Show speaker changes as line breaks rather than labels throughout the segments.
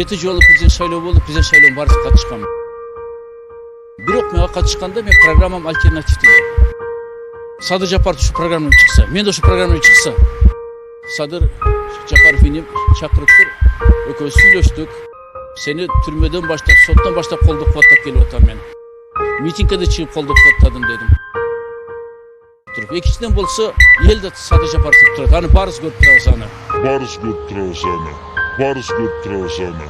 7 жолу президент шайлоо болду, президент шайлоонун баарысына катышкам. Бирок мен катышканда мен программам альтернативдүү. Садыр Жапаров ушу программадан чыкса, мен да ушу программадан чыкса, Садыр Жапаров мени чакырыптыр, экөөбүз сүйлөштүк. Сени түрмөдөн баштап, соттон баштап колдоп каттап келип атам мен. Митингге чыгып колдоп каттадым дедим. Экинчиден болсо, эл да Садыр Жапаров деп турат. Аны баарыбыз көрүп турабыз аны.
Баарыбыз көрүп турабыз аны. Баарыбыз көрүп турабыз аны.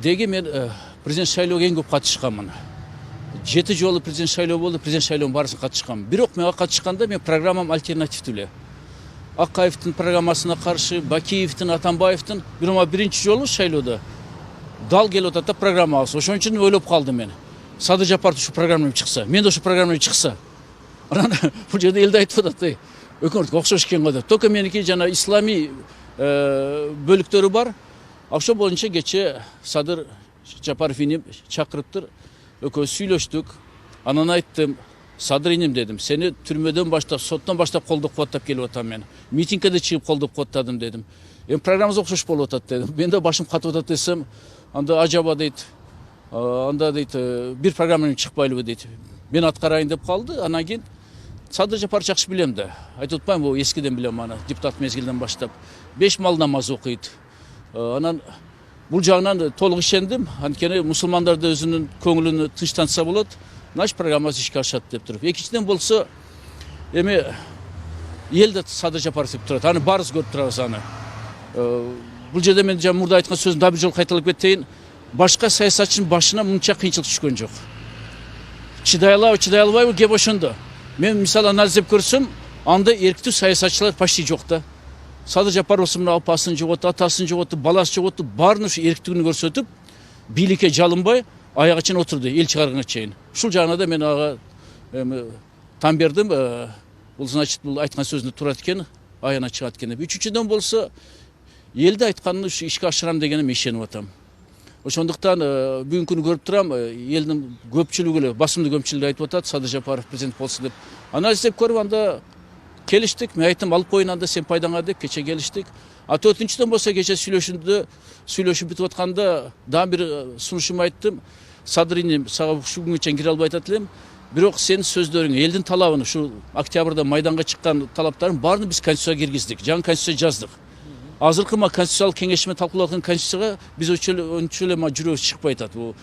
Деги мен президент шайлоого эң көп катышканмын. 7 жолу президент шайлоо болду, президент шайлоонун баарысына катышкам. Бирок мен катышканда мен программам альтернативдүү эле. Акаевдин программасына каршы, Бакиевдин, Атамбаевдин биринчи жолу шайлоодо дал келип атат да программабыз. Ошон үчүн ойлоп калдым мен. Садыр Жапаров ушу программадан чыкса, мен да ушу программадан чыкса. Анан бул жерде элде айтып атат, өкмөткө окшош экен го деп. Только меники жана исламий бөлүктөрү бар. Ошо боюнча кече Садыр Жапаров мени чакырыптыр, экөөбүз сүйлөштүк. Анан айттым, Садыр иним дедим, сени түрмөдөн баштап, соттон баштап колдоп каттап келип атам мен. Митингге да чыгып колдоп каттадым дедим. Программабыз окшош болуп атат дедим. Мен да башым катып атат десем, анда ажаба дейт. Анда дейт, бир программадан чыкпайлыбы дейт. Мен аткарайын деп калды. Анан кийин Садыр Жапаров жакшы билем да. Айтып атпайм, бул эскиден билем аны, депутат мезгилден баштап. 5 мал намаз окуйт. Анан бул жагынан толук ишендим. Анткени мусулмандар да өзүнүн көңүлүнө тынчтантса болот. Наш программасы ишке ашат деп туруп. Экинчиден болсо, эми эл да Садыр Жапаров деп турат. Аны баарыбыз көрүп турабыз аны. Бул жерде мен жана мурда айткан сөзүмдү дагы бир жолу кайталап кетейин. Башка саясатчынын башына мынча кыйынчылык түшкөн жок. Чыдай албайбы кеп ошондо. Мен мисалы анализдеп көрсөм, анда эрктүү саясатчылар почти жок да. Садыр Жапаров мына апасын жоготу, атасын жоготу, баласы жоготу, баарын ушу эрктүүлүгүн көрсөтүп, бийликке жалынбай, аяга чейин отурду, эл чыгарганга чейин. Ушул жагына да мен ага там бердим. Бул значит, бул айткан сөзүндө турат экен, аяна чыгат экен деп. Үчүнчүдөн болсо, элди айтканын ушу ишке ашырам дегениме ишенип атам. Ошондуктан бүгүнкү күнү көрүп турам, элдин көпчүлүгү эле, басымдуу көпчүлүгү айтып атат, Садыр Жапаров президент болсун деп. Анализдеп көрүп анда келиштик. Мен айттым, алып коюн анда сен пайдаңа деп, кече келиштик. Төртүнчүдөн болсо, кече сүйлөшүп бүтүп атканда дагы бир сунушумду айттым. Садыр иним, сага ушул күнгө чейин кире албай атат элем. Бирок сенин сөздөрүң, элдин талабын, ушу октябрда майданга чыккан талаптарын баарын биз конституцияга киргиздик. Жаңы конституция жаздык. Азыркы конституциялык кеңеш менен талкуулап аткан конституцияга биз өнчө эле жүрөгүбүз чыкпай атат. Бул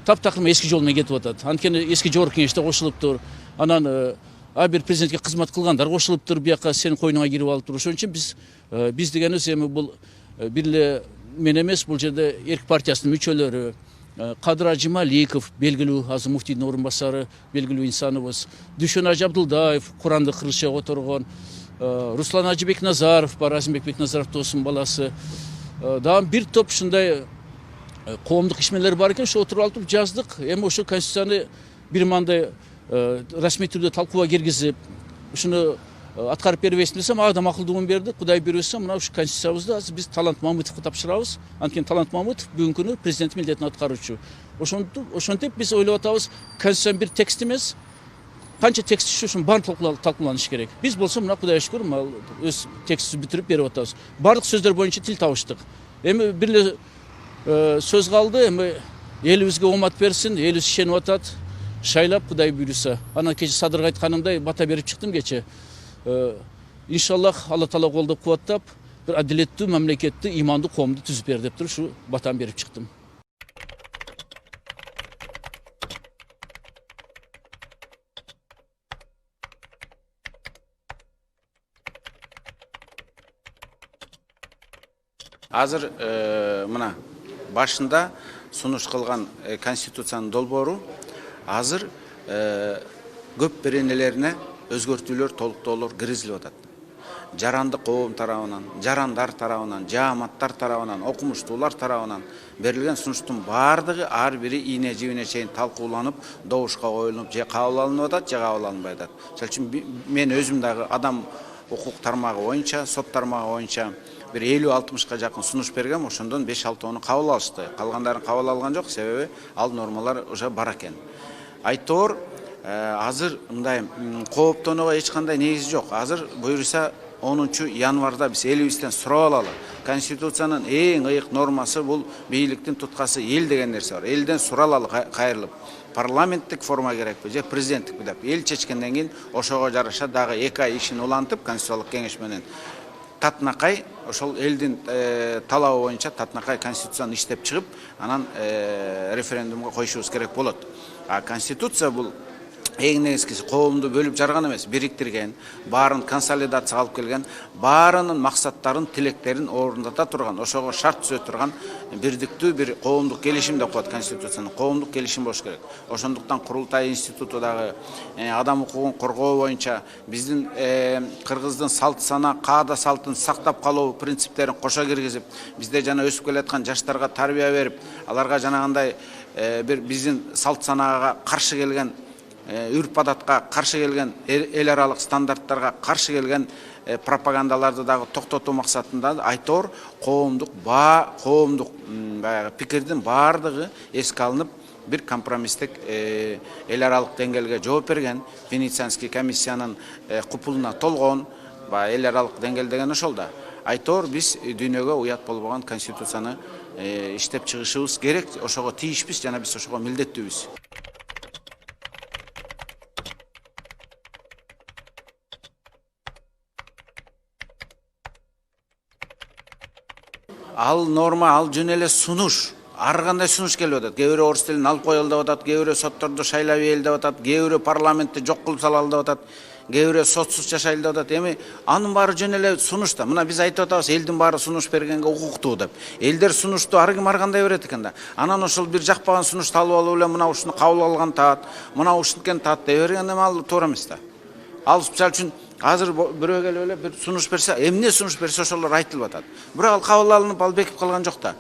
таптакыр эски жол менен кетип атат. Анткени эски жогорку кеңеште кошулуптур. Анан бир президентке кызмат кылгандар кошулуптур, бияка сенин койнуңа кирип алыптыр. Ошон үчүн биз дегенибиз эми бул бир эле мен эмес, бул жерде Эрк партиясынын мүчөлөрү, Кадыр Ажималиков, белгилүү азыр муфтийдин орун басары, белгилүү инсаныбыз, Дүйшөн Ажы Абдулдаев, Куранды кыргызчага которгон, Руслан Ажыбек Назаров бар, Азимбек Бекназаров доосунун баласы. Дагы бир топ ушундай коомдук ишмерлер бар экен, ошо отуруп алып жаздык. Эми ошо конституцияны бир мындай расмий түрдө талкууга киргизип, ушуну аткарып бербейсиң десем, ага да макулдугун берди. Кудай буйруса, мына ушу конституциябызды азыр биз Талант Мамытовго тапшырабыз. Анткени Талант Мамытов бүгүнкү күнү президент милдетин аткаруучу. Ошентип биз ойлоп атабыз, конституциянын бир текст эмес, канча текст ушунун баарын талкууланыш керек. Биз болсо мына Кудайга шүкүр, өз текстибизди бүтүрүп берип атабыз. Бардык сөздөр боюнча тил табыштык. Эми бир эле сөз калды, эми элибизге оомат берсин, элибиз ишенип атат. Шайлап Кудай буйруса. Анан кече Садырга айтканымдай бата берип чыктым кече. Иншаллах Алла Таала колдоп кубаттап, бир адилеттүү мамлекетти, имандуу коомду түзүп бер деп туруп ушу батаны берип чыктым.
Азыр мына башында сунуш кылган конституциянын долбоору азыр көп беренелерине өзгөртүүлөр, толуктоолор киргизилип атат. Жарандык коом тарабынан, жарандар тарабынан, жааматтар тарабынан, окумуштуулар тарабынан берилген сунуштун баардыгы ар бири ийне жибине чейин талкууланып, добушка коюлуп, же кабыл алынып атат, же кабыл алынбай атат. Мисалы үчүн мен өзүм дагы адам укук тармагы боюнча, сот тармагы боюнча бир 50-60ка жакын сунуш бергем, ошондон 5-6 кабыл алышты. Калгандарын кабыл алган жок, себеби ал нормалар уже бар экен. Айтор азыр мындай кооптонууга эч кандай негизи жок. Азыр буюрса 10 январда биз элибизден сурап алалы. Конституциянын эң ыйык нормасы бул бийликтин туткасы эл деген нерсе бар. Элден суралалы кайрылып. Парламенттик форма керекпи же президенттикпи деп эл чечкенден кийин ошого жараша дагы 2 ай ишин улантып конституциялык кеңеш менен татынакай ошол элдин талабы боюнча татынакай конституцияны иштеп чыгып, анан референдумга коюшубуз керек болот. А конституция бул эң негизгиси коомду бөлүп жарган эмес, бириктирген, баарын консолидация алып келген, баарынын максаттарын, тилектерин орундата турган, ошого шарт түзө турган бирдиктүү бир коомдук келишим деп коет конституцияны. Коомдук келишим болуш керек. Ошондуктан курултай институту дагы адам укугун коргоо боюнча биздин кыргыздын салт сана, каада салтын сактап калуу принциптерин кошо киргизип, бизде жана өсүп келаткан жаштарга тарбия берип, аларга жанагындай бир биздин салт санаага каршы келген, үрп адатка каршы келген, эл аралык стандарттарга каршы келген пропагандаларды дагы токтотуу максатында Айтор коомдук пикирдин баардыгы эске алынып, бир компромисстик эл аралык деңгээлге жооп берген, Венецианский комиссиянын купулуна толгон, эл аралык деңгээл деген ошол да. Айтор биз дүйнөгө уят болбогон конституцияны иштеп чыгышыбыз керек, ошого тийишпиз жана биз ошого милдеттүүбүз. Ал норма, ал жөн эле сунуш. Ар кандай сунуш келип атат. Кээ бирөө орус тилин алып коелу деп атат, кээ бирөө сотторду шайлап эл деп атат, кээ бирөө парламентти жок кылып салалы деп атат, кээ бирөө сотсуз жашайлы деп атат. Эми анын баары жөн эле сунуш да. Мына биз айтып атабыз, элдин баары сунуш бергенге укуктуу деп. Элдер сунушту ар ким ар кандай берет экен да. Анан ошол бир жакпаган сунушту алып алып эле мына ушуну кабыл алган таат, мына ушунткен таат дей берген эми ал туура эмес да. Ал мисалы үчүн азыр бирөө келип эле бир сунуш берсе, эмне сунуш берсе ошолор айтылып атат. Бирок ал кабыл алынып, ал бекип калган жок да.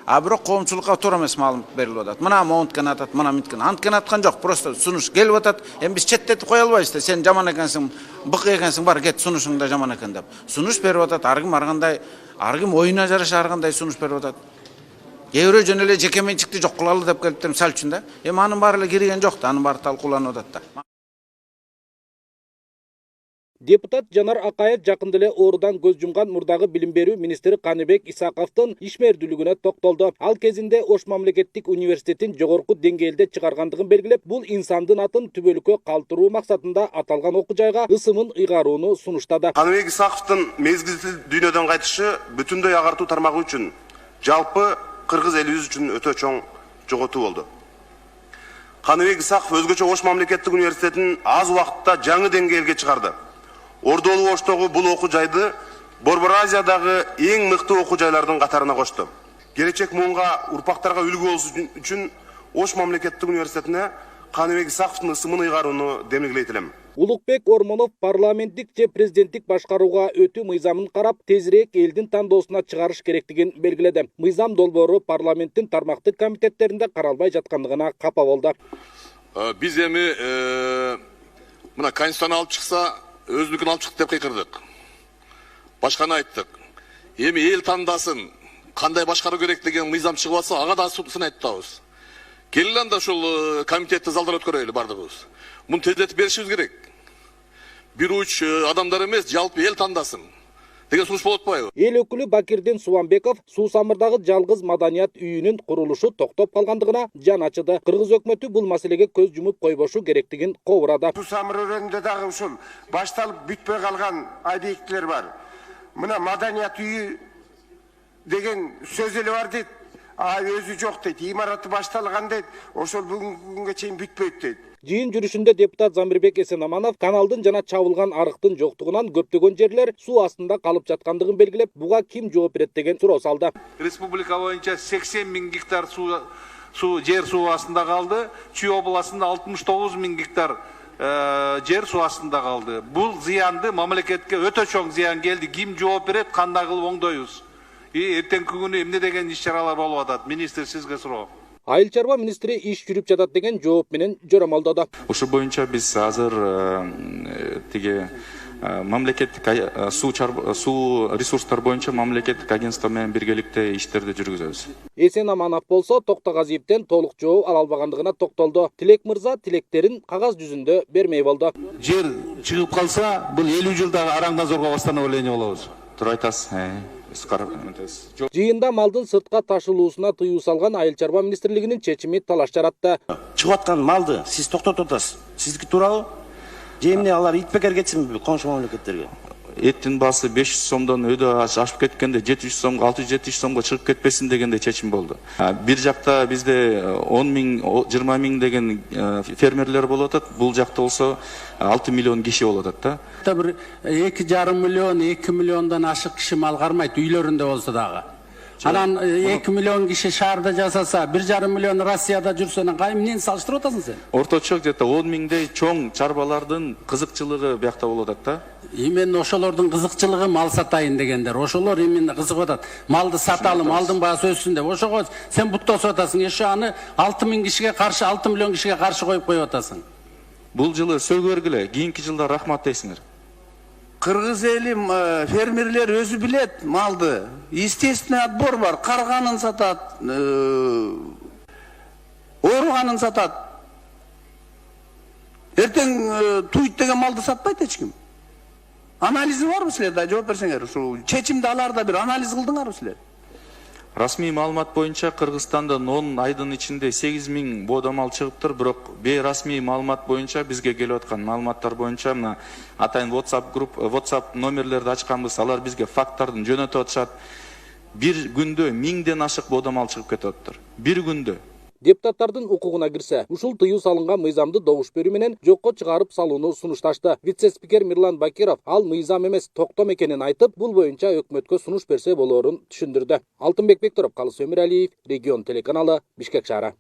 А бирок коомчулукка туура эмес маалымат берилип атат. Мына монткен атат, мына мынткен. Анткен аткан жок, просто сунуш келип атат. Эми биз четтетип кое албайбыз да. Сен жаман экенсиң, бык экенсиң, бар кет, сунушуң да жаман экен деп. Сунуш берип атат, ар ким оюна жараша ар кандай сунуш берип атат. Кээ бирөө жөн эле жеке менчикти жок кылалы деп келиптир, мисалы үчүн да. Эми анын баары эле кирген жок да, анын баары талкууланып атат да.
Депутат Жанар Акаев жакында эле оорудан көз жумган мурдагы билим берүү министри Каныбек Исаковдун ишмердүүлүгүнө токтолду. Ал кезинде Ош мамлекеттик университетин жогорку деңгээлде чыгаргандыгын белгилеп, бул инсандын атын түбөлүккө калтыруу максатында аталган окуу жайга ысымын ыйгарууну сунуштады.
Каныбек Исаковдун мезгилдүү дүйнөдөн кайтышы бүтүндөй агартуу тармагы үчүн жалпы кыргыз элибиз үчүн өтө чоң жоготуу болду. Каныбек Исаков өзгөчө Ош мамлекеттик университетин аз убакытта жаңы деңгээлге чыгарды. Ордолуу Оштогу бул окуу жайды Борбор Азиядагы эң мыкты окуу жайлардын катарына кошту. Келечек муунга урпактарга үлгү болуш үчүн Ош мамлекеттик университетине Каныбек Исаковдун ысымын ыйгарууну демилгейт элем.
Улукбек Ормонов парламенттик же президенттик башкарууга өтүү мыйзамын карап, тезирээк элдин тандоосуна чыгарыш керектигин белгиледи. Мыйзам долбоору парламенттин тармактык комитеттеринде каралбай жаткандыгына капа болду.
Биз эми мына конституцияны алып чыкса, өзүнүкүн алып чыкты деп кыйкырдык. Башканы айттык. Эми эл тандасын, кандай башкаруу керек деген мыйзам чыгып атса, ага да сын айтып атабыз. Келели анда ушул комитетти залдар өткөрөлү бардыгыбыз. Муну тездетип беришибиз керек. Бир уч адамдар эмес, жалпы эл тандасын деген сунуш болот атпайбы?
Эл өкүлү Бакирдин Субанбеков Суу Самырдагы жалгыз маданият үйүнүн курулушу токтоп калгандыгына жан ачыды. Кыргыз өкмөтү бул маселеге көз жумуп койбошу керектигин кобурады.
Суу Самыр өрөөнүндө дагы ушул башталып бүтпөй калган объектилер бар. Мына маданият үйү деген сөз эле бар дейт. Өзү жок дейт. Имараты башталган дейт. Ошол бүгүнкү күнгө чейин бүтпөйт дейт.
Жыйын жүрүшүндө депутат Замирбек Эсенаманов каналдын жана чабылган арыктын жоктугунан көптөгөн жерлер суу астында калып жаткандыгын белгилеп, буга ким жооп берет деген суроо салды.
Республика боюнча 80 000 гектар жер суу астында калды. Чүй областында 69 000 гектар жер суу астында калды. Бул зыянды мамлекетке өтө чоң зыян келди. Ким жооп берет, кандай кылып оңдойбуз? Эртеңки күнү эмне деген иш-чаралар болуп атат? Министр, сизге суроо.
Айыл чарба министри иш жүрүп жатат деген жооп менен жоромолдоду.
Ошол боюнча биз азыр тиги мамлекеттик суу ресурстар боюнча мамлекеттик агентство менен биргеликте иштерди жүргүзөбүз.
Эсен Аманов болсо Токтогазиевден толук жооп ала албагандыгына токтолду. Тилек мырза тилектерин кагаз жүзүндө бермей болду.
Жер чыгып калса, бул 50 жылдагы Араңгазорго восстановление болобуз.
Туура айтасыз.
Жыйында малдын сыртка ташылуусуна тыюу салган Айыл чарба министрлигинин чечими талаш жаратты.
Чыгып аткан малды сиз токтотуп атасыз. Сиздики туурабы? Же эмне алар итпекер кетсинби коңшу мамлекеттерге?
Эттин баасы 500 сомдон өйдө ашып кеткенде 700 сомго, 600-700 сомго чыгып кетпесин дегенде чечим болду. Бир жакта бизде 10 миң, 20 миң деген фермерлер болуп атат, бул жакта болсо 6 миллион киши болуп атат да.
Бир 2,5 миллион, 2 миллиондон ашык киши мал кармайт үйлөрүндө болсо дагы. Анан 2 миллион киши шаарда жасаса, 1,5 миллион Россияда жүрсөнүн эмнени салыштырып атасың сен?
Орточо где-то 10 миңдей чоң чарбалардын кызыкчылыгы биякта болуп атат да.
Именно ошолордун кызыкчылыгы мал сатайын дегендер. Ошолор именно кызыгып атат. Малды саталы, малдын баасы өссүн деп. Ошого сен буттосуп атасың. Эше аны 6 миң кишиге каршы, 6 миллион кишиге каршы коюп атасың.
Бул жылы сөгөргүлө, кийинки жылда рахмат дейсиңер.
Кыргыз эли фермерлер өзү билет малды. Естественный отбор бар. Карганын сатат, ооруганын сатат. Эртең туйт деген малды сатпайт эч ким. Анализи барбы силерде? Жооп берсеңер. Ушул чечимди аларда бир анализ кылдыңарбы силер?
Расмий маалымат боюнча Кыргызстандан 10 айдын ичинде 8 миң боода мал чыгыптыр, бирок бейрасмий маалымат боюнча бизге келип аткан маалыматтар боюнча мына атайын WhatsApp номерлерди ачканбыз, алар бизге факттарды жөнөтүп атышат. Бир күндө 1000ден ашык боода мал чыгып кетип атыптыр. Бир күндө.
Депутаттардын укугуна кирсе, ушул тыюу салынган мыйзамды добуш берүү менен жокко чыгарып салууну сунушташты. Вице-спикер Мирлан Бакиров ал мыйзам эмес токтом экенин айтып, бул боюнча өкмөткө сунуш берсе болоорун түшүндүрдү. Алтынбек Бектуров, Калыс Өмүралиев, Регион телеканалы, Бишкек шаары.